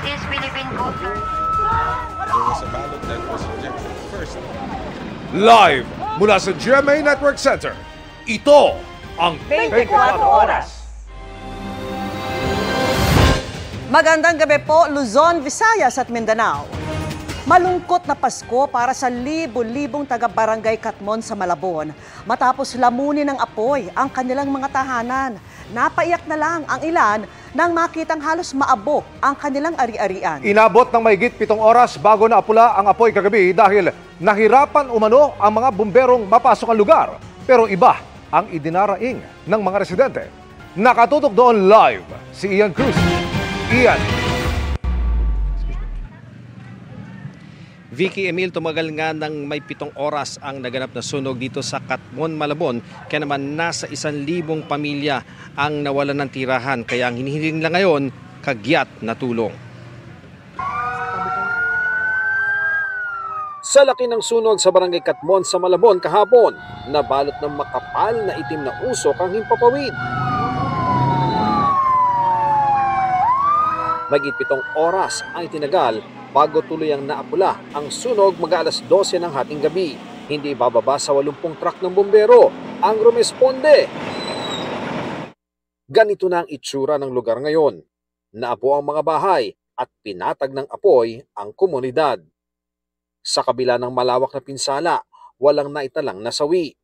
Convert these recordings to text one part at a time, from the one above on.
is Philippine voters. There was a ballot that was rejected first. Live mula sa GMA Network Center, ito ang 24 Oras. Magandang gabi po, Luzon, Visayas at Mindanao. Malungkot na Pasko para sa libo-libong taga-barangay Katmon sa Malabon matapos lamunin ng apoy ang kanilang mga tahanan. Napaiyak na lang ang ilan nang makitang halos maabok ang kanilang ari-arian. Inabot ng mahigit 7 oras bago naapula ang apoy kagabi dahil nahirapan umano ang mga bumberong mapasok ang lugar. Pero iba ang idinaraing ng mga residente. Nakatutok doon live si Ian Cruz. Ian. Vicky Emil, tumagal nga ng may 7 oras ang naganap na sunog dito sa Katmon, Malabon. Kaya naman nasa 1,000 pamilya ang nawalan ng tirahan. Kaya ang hinihiling lang ngayon, kagyat na tulong. Sa laki ng sunog sa barangay Katmon sa Malabon kahapon, nabalot ng makapal na itim na usok ang himpapawid. Magit 7 oras ang itinagal bago tuluyang naapula ang sunog mag-alas 12 ng hating gabi. Hindi bababa sa 80 truck ng bumbero ang rumesponde. Ganito na ang itsura ng lugar ngayon. Naapo ang mga bahay at pinatag ng apoy ang komunidad. Sa kabila ng malawak na pinsala, walang naitalang nasawi.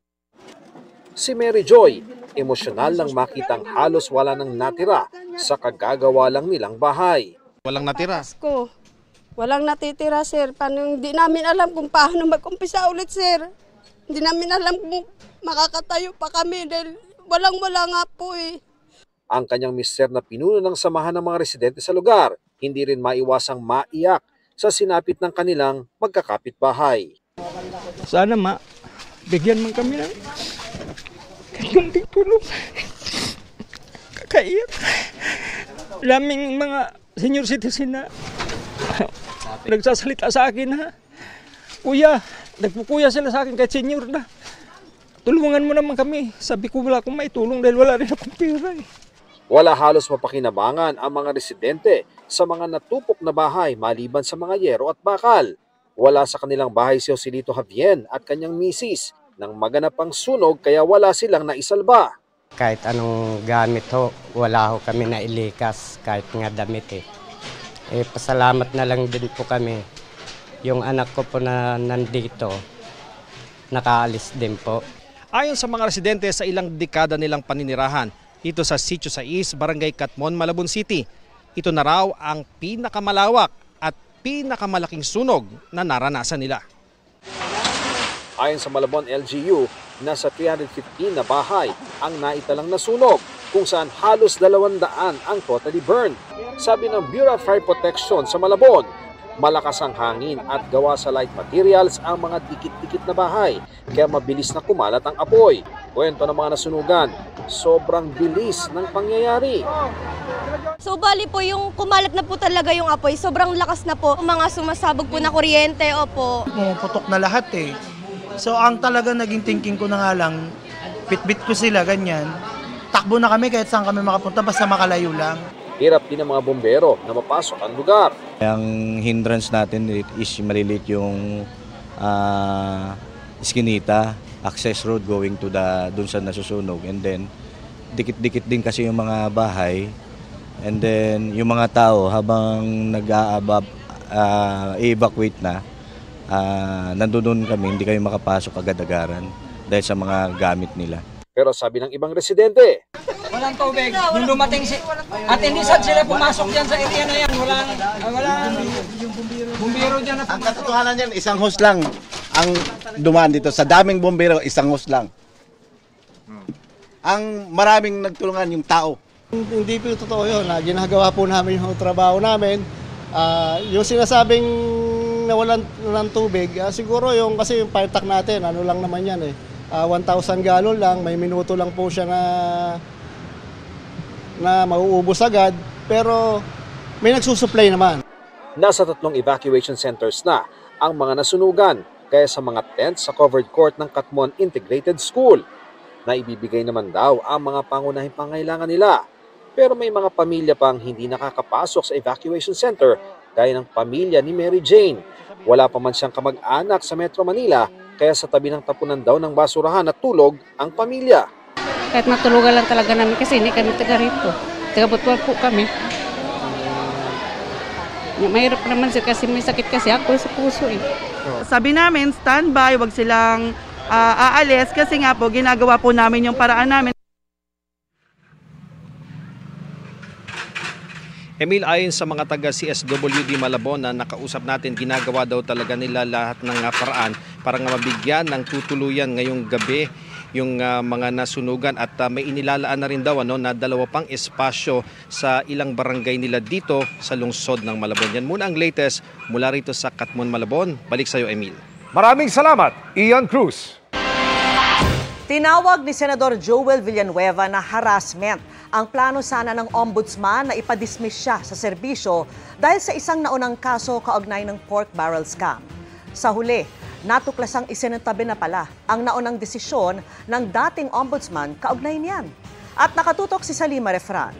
Si Mary Joy, emosyonal nang makitang halos wala nang natira sa kagagawa lang nilang bahay. Walang natira? Walang natitira, sir. Hindi namin alam kung paano mag-umpisa ulit, sir. Hindi namin alam kung makakatayo pa kami dahil walang-wala nga po eh. Ang kanyang mister na pinuno ng samahan ng mga residente sa lugar, hindi rin maiwasang maiyak sa sinapit ng kanilang magkakapitbahay. Sana bigyan man kami ng kunting tulong. Kakaiyak. Laming mga senior citizen na nagsasalita sa akin, ha? Kuya, nagpukuya sila sa akin kahit senior na. Tulungan mo naman kami. Sabi ko wala akong maitulong dahil wala rin akong pera eh. Wala halos mapakinabangan ang mga residente sa mga natupok na bahay maliban sa mga yero at bakal. Wala sa kanilang bahay si Joselito Javien at kanyang misis nang maganap ang sunog kaya wala silang naisalba. Kahit anong gamit ho, wala ho kami nailikas kahit nga damit eh. Pasalamat na lang din po kami. Yung anak ko po na nandito, nakaalis din po. Ayon sa mga residente sa ilang dekada nilang paninirahan, ito sa Sitio 6, Barangay Katmon, Malabon City. Ito na raw ang pinakamalawak at pinakamalaking sunog na naranasan nila. Ayon sa Malabon LGU, nasa 315 na bahay ang naitalang nasunog, kung saan halos 200 ang totally burned. Sabi ng Bureau of Fire Protection sa Malabon, malakas ang hangin at gawa sa light materials ang mga dikit-dikit na bahay, kaya mabilis na kumalat ang apoy. Kwento ng mga nasunugan, sobrang bilis ng pangyayari. So bali po yung kumalat na po talaga yung apoy, sobrang lakas na po. Mga sumasabog po na kuryente, opo. Puputok na lahat eh. So ang talaga naging thinking ko na nga lang, bit-bit ko sila, ganyan. Takbo na kami kahit saan kami makapunta, basta makalayo lang. Hirap din ng mga bumbero na mapasok ang lugar. Ang hindrance natin is maliliit yung iskinita, access road going to dun sa nasusunog. And then, dikit-dikit din kasi yung mga bahay. And then, yung mga tao habang nag-evacuate na, nandun kami, hindi kami makapasok agad-agaran dahil sa mga gamit nila. Pero sabi ng ibang residente, Walang tubig. Nung dumating at hindi sila pumasok dyan sa area na yan. Walang bumbiro dyan. Ang katotohanan yan, isang hose lang ang dumaan dito. Sa daming bumbiro, isang hose lang. Ang maraming nagtulungan yung tao. Hindi po totoo yun. Ginagawa po namin yung trabaho namin. Yung sinasabing nawalan ng tubig, siguro yung kasi yung fire truck natin, ano lang naman yan eh. 1,000 gallon lang, may minuto lang po siya na mauubos agad, pero may nagsusupply naman. Nasa 3 evacuation centers na ang mga nasunugan, kaya sa mga tents sa covered court ng Katmon Integrated School, na ibibigay naman daw ang mga pangunahing pangailangan nila. Pero may mga pamilya pang hindi nakakapasok sa evacuation center gaya ng pamilya ni Mary Jane. Wala pa man siyang kamag-anak sa Metro Manila kaya sa tabi ng tapunan daw ng basurahan at tulog ang pamilya. Kahit matulugan lang talaga namin kasi hindi kami taga rito. Taga Butuan po kami. Mahirap naman siya kasi may sakit kasi ako sa puso eh. Sabi namin, standby, wag silang aalis kasi nga po ginagawa po namin yung paraan namin. Emil, ayon sa mga taga CSWD Malabon na nakausap natin, ginagawa daw talaga nila lahat ng paraan para nga mabigyan ng tutuluyan ngayong gabi yung mga nasunugan at may inilalaan na rin daw na 2 pang espasyo sa ilang barangay nila dito sa lungsod ng Malabon. Yan muna ang latest mula rito sa Katmon, Malabon. Balik sa iyo, Emil. Maraming salamat, Ian Cruz. Tinawag ni Senador Joel Villanueva na harassment ang plano sana ng ombudsman na ipadismiss siya sa serbisyo dahil sa isang naunang kaso kaugnay ng pork barrel scam. Sa huli, natuklasang isinantabi na pala ang naunang desisyon ng dating ombudsman kaugnay niyan. At nakatutok si Salima Refran.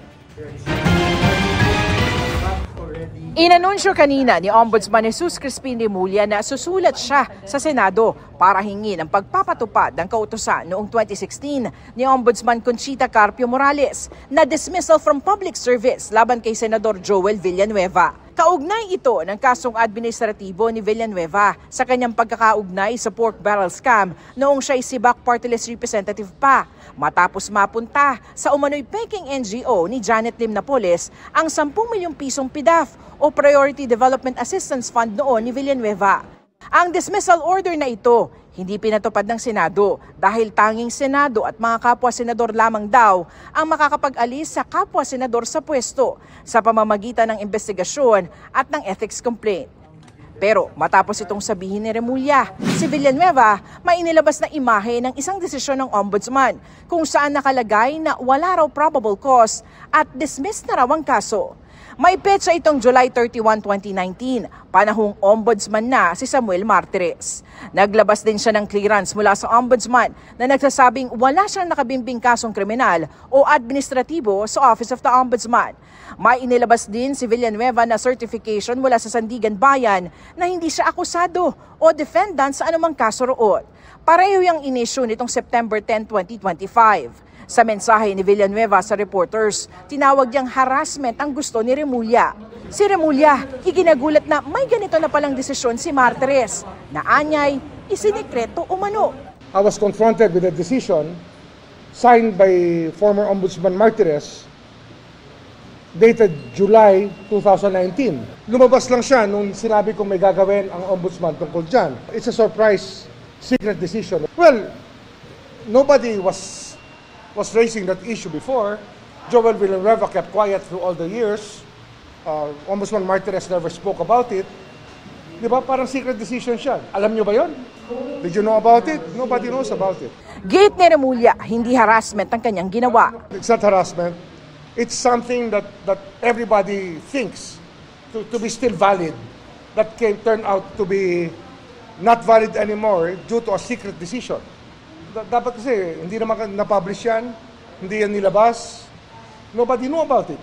Inanunsyo kanina ni Ombudsman Jesus Crispin Remulla na susulat siya sa Senado para hingin ang pagpapatupad ng kautusan noong 2016 ni Ombudsman Conchita Carpio Morales na dismissal from public service laban kay Senador Joel Villanueva. Kaugnay ito ng kasong administratibo ni Villanueva sa kanyang pagkakaugnay sa pork barrel scam noong siya'y Sibak Party List Representative pa, matapos mapunta sa umano'y peking NGO ni Janet Lim Napoles ang 10 milyong pisong PDAF o Priority Development Assistance Fund noon ni Villanueva. Ang dismissal order na ito hindi pinatupad ng Senado dahil tanging Senado at mga kapwa-senador lamang daw ang makakapag-alis sa kapwa-senador sa pwesto sa pamamagitan ng investigasyon at ng ethics complaint. Pero matapos itong sabihin ni Remulla, si Villanueva may inilabas na imahe ng isang desisyon ng ombudsman kung saan nakalagay na wala raw probable cause at dismissed na raw ang kaso. May petsa itong July 31, 2019, panahong ombudsman na si Samuel Martires. Naglabas din siya ng clearance mula sa ombudsman na nagsasabing wala siyang nakabimbing kasong kriminal o administratibo sa Office of the Ombudsman. May inilabas din si Villanueva na certification mula sa Sandigan Bayan na hindi siya akusado o defendant sa anumang kaso roon. Pareho yung inisyu nitong September 10, 2025. Sa mensahe ni Villanueva sa reporters, tinawag niyang harassment ang gusto ni Remulla. Si Remulla, iginagulat na may ganito na palang desisyon si Martires na anyay isinekreto umano. I was confronted with a decision signed by former Ombudsman Martires dated July 2019. Lumabas lang siya nung sinabi kong may gagawin ang Ombudsman tungkol dyan. It's a surprise secret decision. Well, nobody was raising that issue before. Joel Villanueva kept quiet through all the years. Ombudsman Martires never spoke about it. Di ba? Parang secret decision siya. Alam niyo ba yon? Did you know about it? Nobody knows about it. Gate ni Remulla, hindi harassment ang kanyang ginawa. It's not harassment. It's something that everybody thinks to be still valid. That can turn out to be not valid anymore due to a secret decision. Dapat kasi hindi naman na-publish yan, hindi yan nilabas. Nobody knew about it.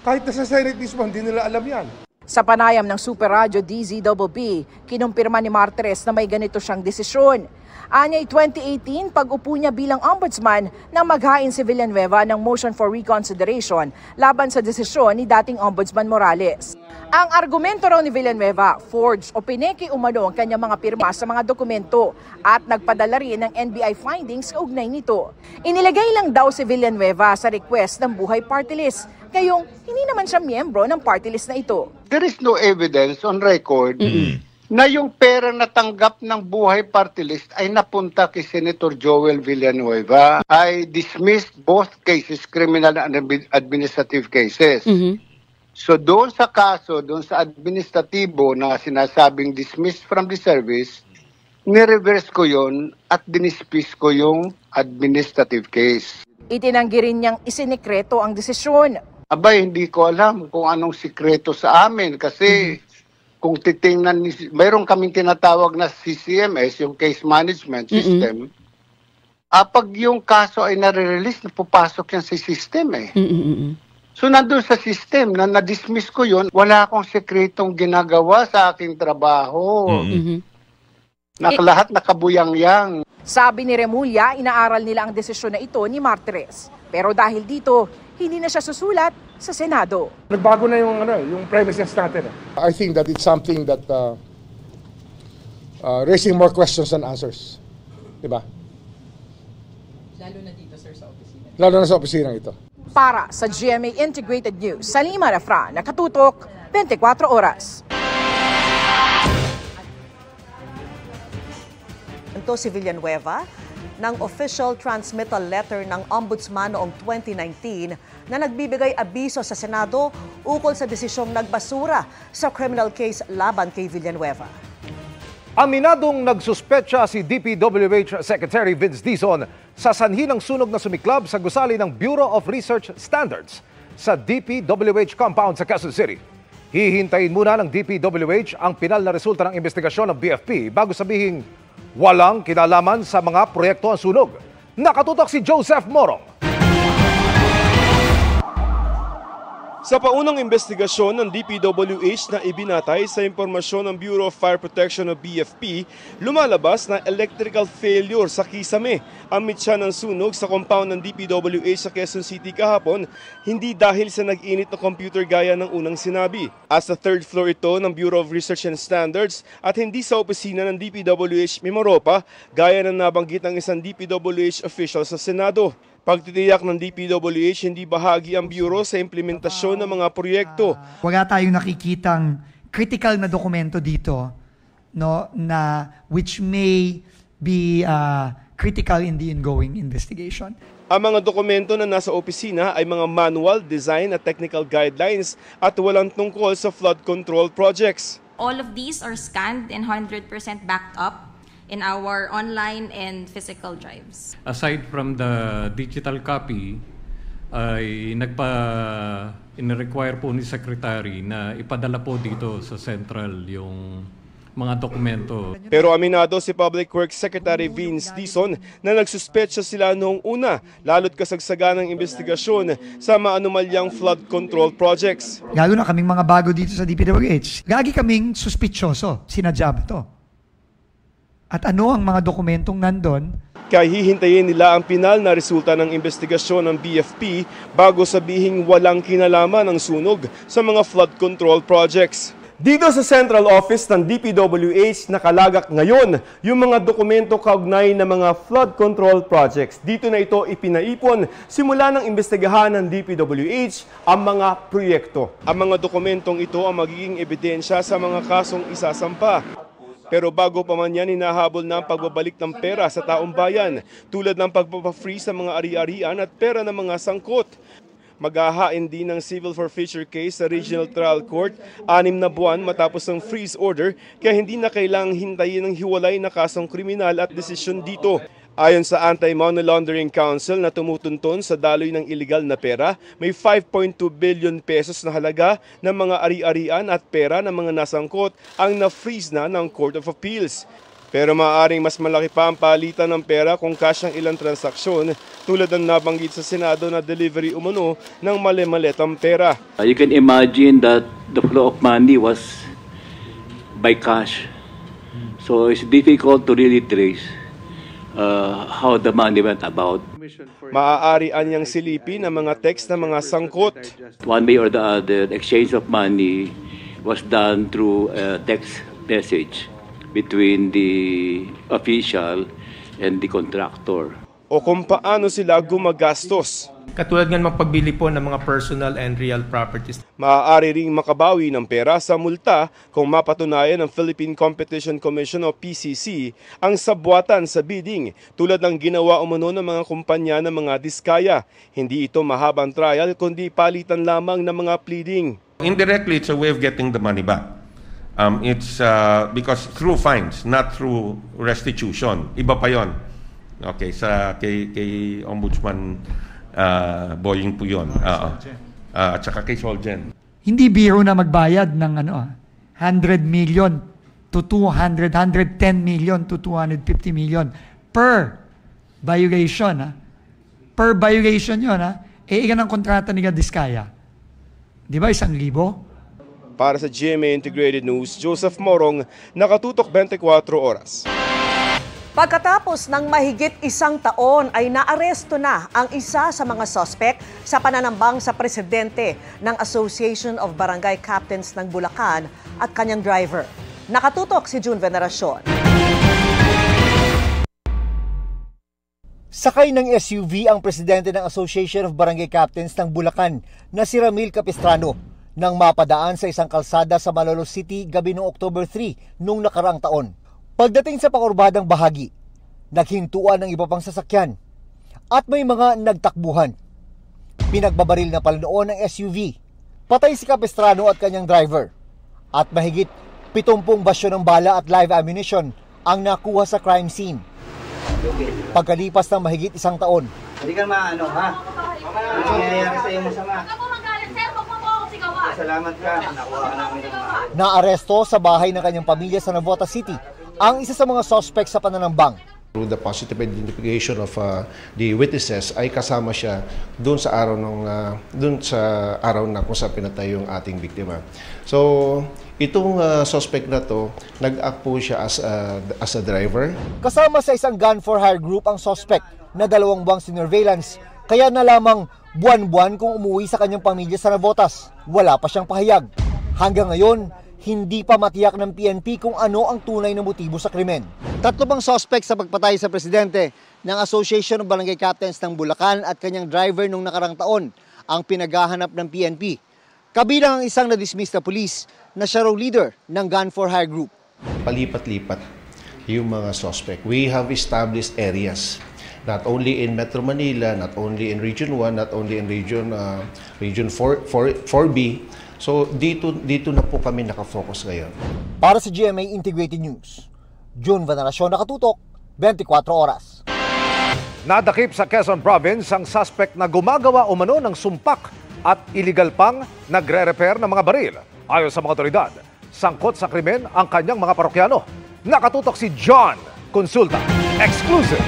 Kahit na sa Senate mismo, hindi nila alam yan. Sa panayam ng Super Radio DZBB, kinumpirma ni Martires na may ganito siyang desisyon. Anyay 2018, pag-upo niya bilang ombudsman nang maghain si Villanueva ng motion for reconsideration laban sa desisyon ni dating Ombudsman Morales. Ang argumento raw ni Villanueva, forged o pineke umano ang kanyang mga pirma sa mga dokumento at nagpadala rin ng NBI findings kaugnay nito. Inilagay lang daw si Villanueva sa request ng Buhay Party List, ngayong hindi naman siya miyembro ng party list na ito. There is no evidence on record na yung pera na tanggap ng Buhay Party List ay napunta kay Senator Joel Villanueva. I dismissed both cases, criminal and administrative cases. So doon sa kaso, doon sa administratibo na sinasabing dismissed from the service, nireverse ko yon at dinispis ko yung administrative case. Itinanggi rin niyang isinekreto ang desisyon. Abay, hindi ko alam kung anong sikreto sa amin kasi kung titingnan, mayroon kaming tinatawag na CCMS, yung Case Management System. pag yung kaso ay nare-release, napupasok yan sa system eh. So nandun sa system, na na-dismiss ko yun, wala akong sekretong ginagawa sa aking trabaho. Lahat nakabuyang-yang. Sabi ni Remulla, inaaral nila ang desisyon na ito ni Martires. Pero dahil dito, hindi na siya susulat sa Senado. Nagbago na yung premises natin. I think that it's something that raising more questions than answers. Diba? Lalo na dito, sir, sa opisina. Lalo na sa opisina ito. Para sa GMA Integrated News, Salima Rafra, nakatutok, 24 oras. Ito si Villanueva ng official transmittal letter ng Ombudsman noong 2019 na nagbibigay abiso sa Senado ukol sa desisyong nagbasura sa criminal case laban kay Villanueva. Aminadong nagsuspecha si DPWH Secretary Vince Dizon sa sanhi ng sunog na sumiklab sa gusali ng Bureau of Research Standards sa DPWH compound sa Quezon City. Hihintayin muna ng DPWH ang pinal na resulta ng investigasyon ng BFP bago sabihing walang kinalaman sa mga proyekto ang sunog. Nakatutok si Joseph Morong. Sa paunang investigasyon ng DPWH na ibinatay sa impormasyon ng Bureau of Fire Protection o BFP, lumalabas na electrical failure sa kisame ang mitya ng sunog sa compound ng DPWH sa Quezon City kahapon, hindi dahil sa nag-init na computer gaya ng unang sinabi. As sa third floor ito ng Bureau of Research and Standards at hindi sa opisina ng DPWH Mimaropa gaya ng nabanggit ng isang DPWH official sa Senado. Pagtitiyak ng DPWH, hindi bahagi ang Bureau sa implementasyon ng mga proyekto. Wala tayong nakikitang critical na dokumento dito, no, na which may be critical in the ongoing investigation. Ang mga dokumento na nasa opisina ay mga manual, design at technical guidelines at walang tungkol sa flood control projects. All of these are scanned and 100% backed up in our online and physical drives. Aside from the digital copy, ay in-require po ni Secretary na ipadala po dito sa Central yung mga dokumento. Pero aminado si Public Works Secretary Vince Dizon na nagsuspecha sila noong una, lalo't kasagsagan ng investigasyon sa maanumalyang flood control projects. Lalo na kaming mga bago dito sa DPWH, lagi kaming suspitsyoso, sinadya ba to? At ano ang mga dokumentong nandun? Kaya hihintayin nila ang pinal na resulta ng investigasyon ng BFP bago sabihing walang kinalaman ang sunog sa mga flood control projects. Dito sa Central Office ng DPWH, nakalagak ngayon yung mga dokumento kaugnay ng mga flood control projects. Dito na ito ipinaipon simula ng investigahan ng DPWH ang mga proyekto. Ang mga dokumentong ito ang magiging ebidensya sa mga kasong isasampa. Pero bago pa man yan, hinahabol na ang pagbabalik ng pera sa taong bayan, tulad ng pagpapafree sa mga ari-arian at pera ng mga sangkot. Maghahain din ng civil forfeiture case sa Regional Trial Court 6 na buwan matapos ang freeze order, kaya hindi na kailangang hintayin ng hiwalay na kasong kriminal at desisyon dito. Ayon sa Anti-Money Laundering Council na tumutunton sa daloy ng iligal na pera, may 5.2 billion pesos na halaga ng mga ari-arian at pera ng mga nasangkot ang na-freeze na ng Court of Appeals. Pero maaaring mas malaki pa ang palitan ng pera kung cash ang ilang transaksyon, tulad ng nabanggit sa Senado na delivery umano ng mali-maletang pera. You can imagine that the flow of money was by cash. So it's difficult to really trace how the money went about. Maaari anyang silipin ang mga text ng mga sangkot. One way or the other, the exchange of money was done through a text message between the official and the contractor. O kung paano sila gumagastos. Katulad ng magpagbili po ng mga personal and real properties. Maaari ring makabawi ng pera sa multa kung mapatunayan ng Philippine Competition Commission o PCC ang sabwatan sa bidding, tulad ng ginawa umano ng mga kumpanya ng mga diskaya. Hindi ito mahabang trial kundi palitan lamang ng mga pleading. Indirectly, it's a way of getting the money back. It's because through fines, not through restitution. Iba pa yon. Okay, kay Ombudsman Boying po yun. At saka kay Solgen. Hindi biro na magbayad ng 100 million to 200, 110 million to 250 million per violation, per violation yun, ilan ang kontrata ni Diskaya? Di ba 1,000? Para sa GMA Integrated News, Joseph Morong, nakatutok 24 oras. Pagkatapos ng mahigit 1 taon ay naaresto na ang isa sa mga suspect sa pananambang sa presidente ng Association of Barangay Captains ng Bulacan at kanyang driver. Nakatutok si June Veneracion. Sakay ng SUV ang presidente ng Association of Barangay Captains ng Bulacan na si Ramil Capistrano nang mapadaan sa isang kalsada sa Malolos City gabi noong October 3 noong nakaraang taon. Pagdating sa pakurbadang bahagi, naghintuan ng iba pang sasakyan at may mga nagtakbuhan. Pinagbabaril na pala noon ng SUV. Patay si Capistrano at kanyang driver at mahigit 70 basyo ng bala at live ammunition ang nakuha sa crime scene. Pagkalipas ng mahigit 1 taon, hindi ka maano ha? Ano nangyayari sa iyo masama? Salamat ka, nakuha ka namin ng mga. Naaresto sa bahay ng kanyang pamilya sa Navotas City ang isa sa mga suspect sa pananambang. Through the positive identification of the witnesses ay kasama siya doon sa araw na kung saan pinatay yung ating biktima. So itong suspect na to, nag-act po siya as a driver. Kasama sa isang gun for hire group ang suspect na 2 buwang sinurveillance, kaya na lamang buwan-buwan kung umuwi sa kanyang pamilya sa Navotas. Wala pa siyang pahayag. Hanggang ngayon, hindi pa matiyak ng PNP kung ano ang tunay na motibo sa krimen. 3 bang suspect sa pagpatay sa presidente ng Association of Barangay Captains ng Bulacan at kanyang driver nung nakarang taon ang pinaghahanap ng PNP. Kabilang ang isang na-dismiss na pulis na siya raw leader ng gun for hire group. Palipat-lipat yung mga suspect. We have established areas, not only in Metro Manila, not only in Region 1, not only in Region 4B. So dito na po kami nakafocus ngayon. Para sa GMA Integrated News, June Veneracion, nakatutok 24 oras. Nadakip sa Quezon Province ang suspect na gumagawa umano ng sumpak at illegal pang nagre-repair ng mga baril. Ayon sa mga otoridad, sangkot sa krimen ang kanyang mga parokyano. Nakatutok si John Consulta. Exclusive.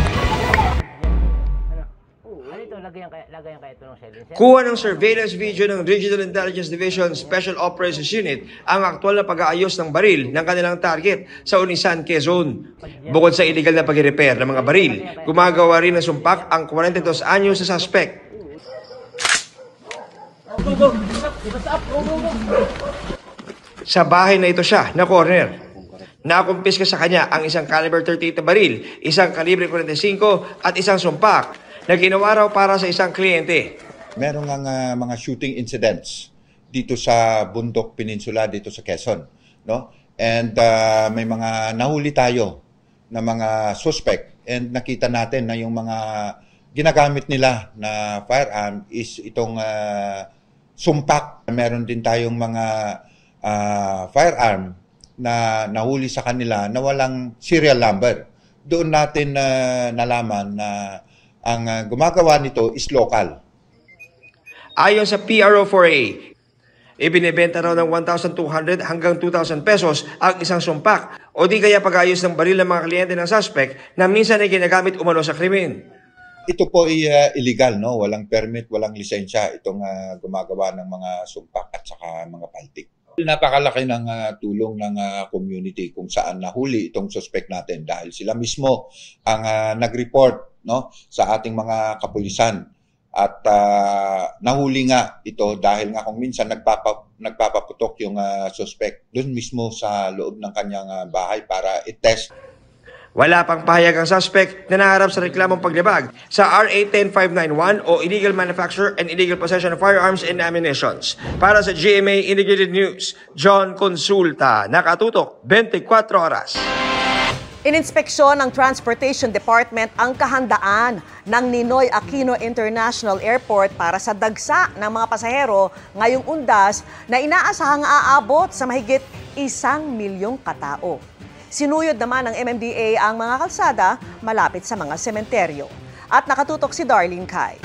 Kuha ng surveillance video ng Regional Intelligence Division Special Operations Unit ang aktual na pag-aayos ng baril ng kanilang target sa Unisan, Quezon. Bukod sa illegal na pag-repair ng mga baril, gumagawa rin ng sumpak ang 42 anyos sa suspect. Sa bahay na ito siya na corner. Nakumpiska sa kanya ang isang caliber 38 na baril, isang calibre 45 at isang sumpak na ginawa raw para sa isang kliyente. Meron nga mga shooting incidents dito sa Bundok Peninsula, dito sa Quezon. No? And may mga nahuli tayo na mga suspect and nakita natin na yung mga ginagamit nila na firearm is itong sumpak. Meron din tayong mga firearm na nahuli sa kanila na walang serial number. Doon natin nalaman na ang gumagawa nito is local. Ayon sa PRO4A, ibinebenta raw ng 1,200 hanggang 2,000 pesos ang isang sumpak o di kaya pag-ayos ng baril ng mga kliyente ng suspect na minsan ay ginagamit umano sa krimen. Ito po ay illegal, no? Walang permit, walang lisensya itong gumagawa ng mga sumpak at saka mga paltik. Napakalaki ng tulong ng community kung saan nahuli itong suspect natin dahil sila mismo ang nag-report, no, sa ating mga kapulisan at nahuli nga ito dahil nga kung minsan nagpapaputok yung suspect doon mismo sa loob ng kanyang bahay para i-test. Wala pang pahayag ang suspect na naharap sa reklamong paglibag sa RA 10591 o Illegal Manufacture and Illegal Possession of Firearms and Ammunitions. Para sa GMA Integrated News, John Consulta, nakatutok 24 oras. Ininspeksyon ng Transportation Department ang kahandaan ng Ninoy Aquino International Airport para sa dagsa ng mga pasahero ngayong Undas na inaasahang aabot sa mahigit 1 milyong katao. Sinuyod naman ng MMDA ang mga kalsada malapit sa mga sementeryo. At nakatutok si Darlene Kai.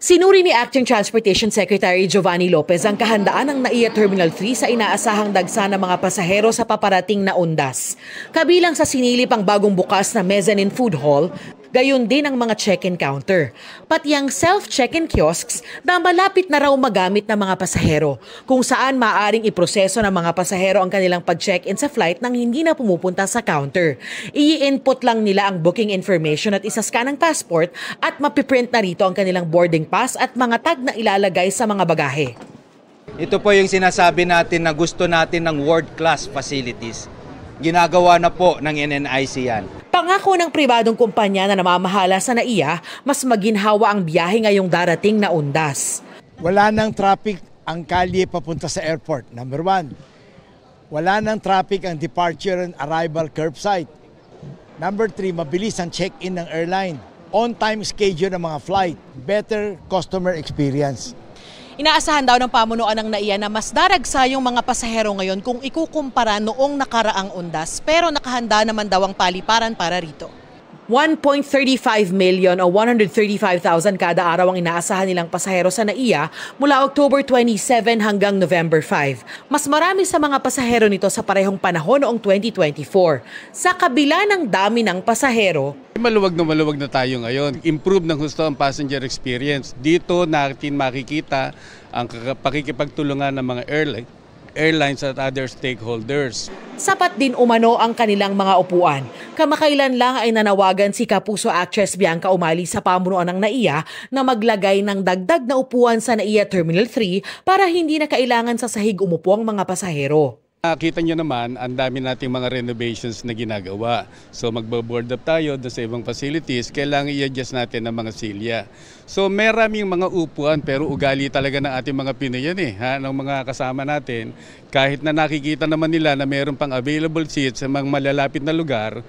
Sinuri ni Acting Transportation Secretary Giovanni Lopez ang kahandaan ng NAIA Terminal 3 sa inaasahang dagsa ng mga pasahero sa paparating na undas. Kabilang sa sinilip ang bagong bukas na mezzanine food hall, gayon din ang mga check-in counter. Pati ang self-check-in kiosks na malapit na raw magamit ng mga pasahero, kung saan maaaring iproseso ng mga pasahero ang kanilang pag-check-in sa flight nang hindi na pumupunta sa counter. I-input lang nila ang booking information at isascan ang passport at mapiprint na rito ang kanilang boarding pass at mga tag na ilalagay sa mga bagahe. Ito po yung sinasabi natin na gusto natin ng world-class facilities. Ginagawa na po ng NNIC yan. Pangako ng pribadong kumpanya na namamahala sa NAIA, mas maginhawa ang biyahe ngayong darating na undas. Wala nang traffic ang kalye papunta sa airport, number 1. Wala nang traffic ang departure and arrival curbside. Number 3, mabilis ang check-in ng airline. On-time schedule ng mga flight. Better customer experience. Inaasahan daw ng pamunuan ng NAIA na mas daragsa yung mga pasahero ngayon kung ikukumpara noong nakaraang undas, pero nakahanda naman daw ang paliparan para rito. 1.35 million o 135,000 kada araw ang inaasahan nilang pasahero sa NAIA mula October 27 hanggang November 5. Mas marami sa mga pasahero nito sa parehong panahon noong 2024. Sa kabila ng dami ng pasahero, maluwag na tayo ngayon. Improve ng husto ang passenger experience. Dito natin makikita ang pakikipagtulungan ng mga airlines at other stakeholders. Sapat din umano ang kanilang mga upuan. Kamakailan lang ay nanawagan si Kapuso actress Bianca Umali sa pamunuan ng NAIA na maglagay ng dagdag na upuan sa NAIA Terminal 3 para hindi na kailangan sa sahig umupo ang mga pasahero. Kita nyo naman, ang dami nating mga renovations na ginagawa. So magbo-board up tayo doon sa ibang facilities, kailangan i-adjust natin ang mga silya. So maraming mga upuan pero ugali talaga ng ating mga Pinoy yan ng mga kasama natin. Kahit na nakikita naman nila na mayroon pang available seats sa mga malalapit na lugar,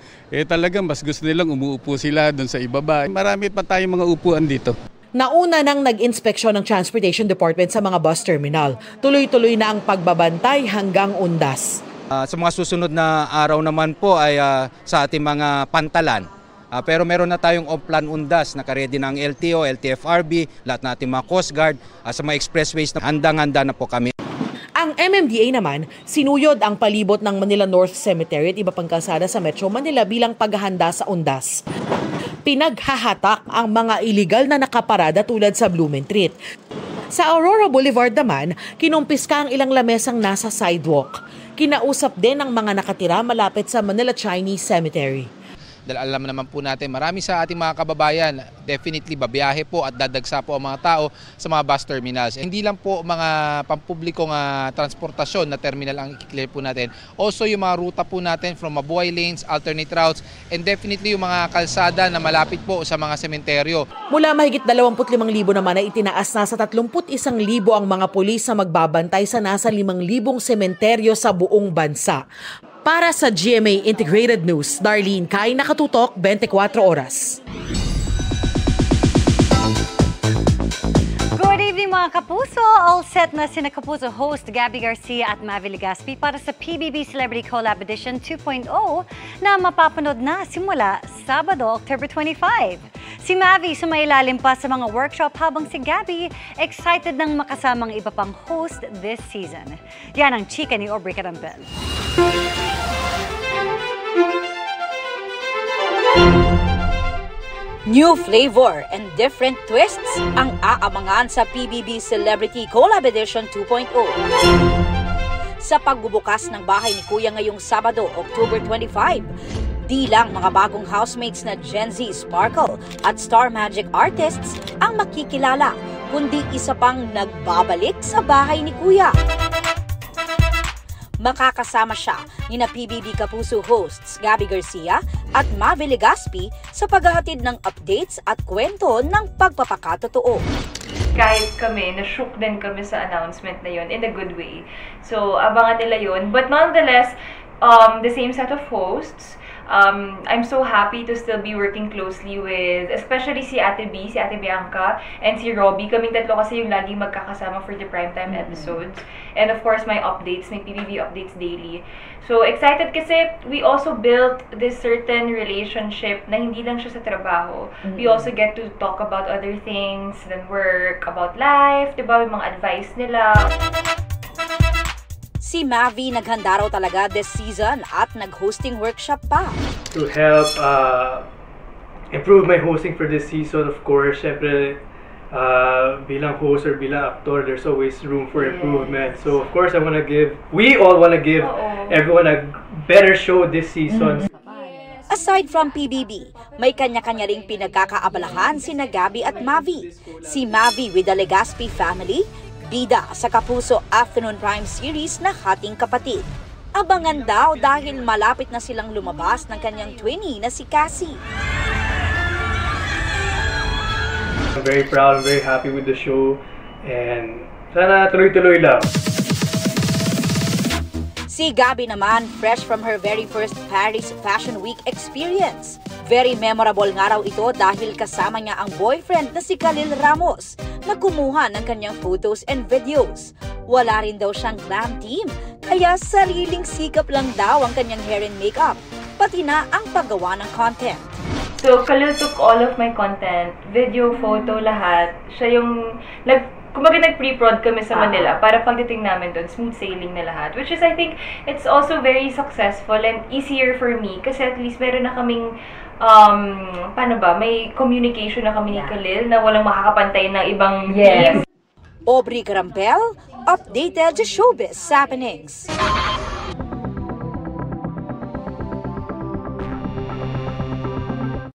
talagang mas gusto nilang umuupo sila doon sa ibaba. Marami pa tayong mga upuan dito. Nauna nang nag-inspeksyon ng Transportation Department sa mga bus terminal. Tuloy-tuloy na ang pagbabantay hanggang undas. Sa mga susunod na araw naman po ay sa ating mga pantalan. Pero meron na tayong off-plan undas, nakaredy na ang LTO, LTFRB, lahat na ating mga Coast Guard. Sa mga expressways, handang-handa na po kami. Ang MMDA naman, sinuyod ang palibot ng Manila North Cemetery at iba pang kalsada sa Metro Manila bilang paghahanda sa undas. Pinaghahatak ang mga iligal na nakaparada tulad sa Blumentritt. Sa Aurora Boulevard naman, kinumpiska ang ilang lamesang nasa sidewalk. Kinausap din ang mga nakatira malapit sa Manila Chinese Cemetery. Dahil alam naman po natin, marami sa ating mga kababayan, definitely babiyahe po at dadagsa po ang mga tao sa mga bus terminals. Hindi lang po mga pampublikong transportasyon na terminal ang i-clear po natin. Also yung mga ruta po natin from Mabuhay Lanes, alternate routes, and definitely yung mga kalsada na malapit po sa mga sementeryo. Mula mahigit 25,000 naman ay itinaas na sa 31,000 ang mga pulis na magbabantay sa nasa 5,000 sementeryo sa buong bansa. Para sa GMA Integrated News, Darlene Kai, Nakatutok, 24 Oras. Good evening mga kapuso! All set na sina Kapuso host Gabby Garcia at Mavi Legaspi para sa PBB Celebrity Collab Edition 2.0 na mapapanood na simula Sabado, October 25. Si Mavi sumailalim pa sa mga workshop habang si Gabby excited nang makasamang iba pang host this season. Yan ang chika ni Aubrey Carampel. New flavor and different twists ang aabangan sa PBB Celebrity Collab Edition 2.0. Sa pagbubukas ng bahay ni Kuya ngayong Sabado, October 25, di lang mga bagong housemates na Gen Z Sparkle at Star Magic artists ang makikilala, kundi isa pang nagbabalik sa bahay ni Kuya. Makakasama siya ni na PBB Kapuso hosts Gabby Garcia at Mavi Legaspi sa paghahatid ng updates at kwento ng pagpapakatotoo. Kahit kami, na-shook din kami sa announcement na yun in a good way. So, abangan nila yun. But nonetheless, the same set of hosts, I'm so happy to still be working closely with, especially si Ate B, si Ate Bianca, and si Robbie. Kaming tatlo kasi yung lagi magkakasama for the primetime episodes. And of course, my updates, my PBB updates daily. So excited kasi we also built this certain relationship na hindi lang siya sa trabaho. We also get to talk about other things than work, about life, diba? Yung mga advice nila. Si Mavi naghanda raw talaga this season at nag-hosting workshop pa. To help improve my hosting for this season, of course, syempre bilang host or bilang actor, there's always room for improvement. So of course, we all want to give everyone a better show this season. Aside from PBB, may kanya-kanya ring pinagkakaabalahan sina Gabby at Mavi. Si Mavi with the Legaspi family, bida sa Kapuso Afternoon Prime series na Hating Kapatid. Abangan daw dahil malapit na silang lumabas ng kanyang twinnie na si Cassie. I'm very proud, I'm very happy with the show, and sana tuloy-tuloy lang. Si Gabby naman, fresh from her very first Paris Fashion Week experience. Very memorable nga raw ito dahil kasama niya ang boyfriend na si Khalil Ramos na kumuha ng kanyang photos and videos. Wala rin daw siyang glam team, kaya sariling sikap lang daw ang kanyang hair and makeup, pati na ang paggawa ng content. So Khalil took all of my content, video, photo, lahat. Siya yung kumbaga nag-pre-prod kami sa Manila para pagdating namin doon, smooth sailing na lahat. Which is, I think, it's also very successful and easier for me kasi at least meron na kaming, may communication na kami ni Khalil na walang makakapantay ng ibang team. Aubrey Carampel, updated sa showbiz happenings.